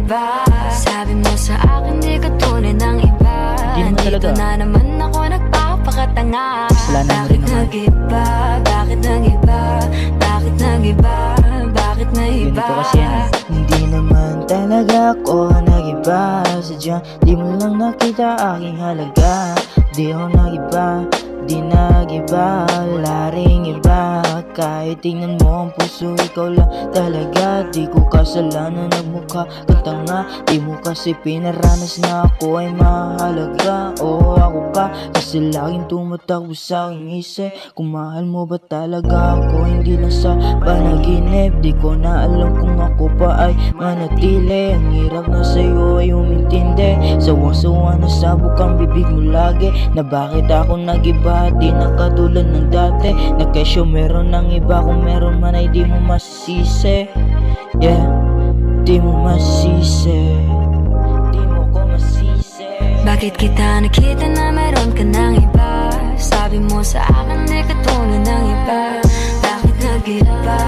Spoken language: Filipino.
iba. Sabi mo sa akin di ka tunay ng iba. Dito na naman ako nagpapakatanga. Bakit nag-iba? Bakit nag-iba? Bakit nag-iba? Bakit nag-iba? Ganito kasi yan. Hindi naman talaga ako nag-iba. Sadyang di mo lang nakita aking halaga. Di ako nag-iba, di nag-iba, wala ring iba. Kahit tingnan mo ang puso, ikaw lang talaga. Di ko kasalanan nagmukha kang tanga. Di mo kasi pinaranas na ako ay mahalaga. Oo, ako pa, kasi laging tumatakbo sa aking isip. Kung mahal mo ba talaga ako, hindi lang sa panaginip. Di ko na alam kung ako pa ay manatili. Ang hirap na sa'yo ay umintindi. Sawang-sawa na sabog ang bibig mo lagi. Na bakit ako nag-iba, di na katulad ng dati. Na kesyo meron ng iba, kung meron man ay di mo masisisi. Yeah, di mo masisisi, di mo ko masisi. Bakit kita nakita na meron ka ng iba? Sabi mo sa akin di ka tunay ng iba. Bakit nag-iba?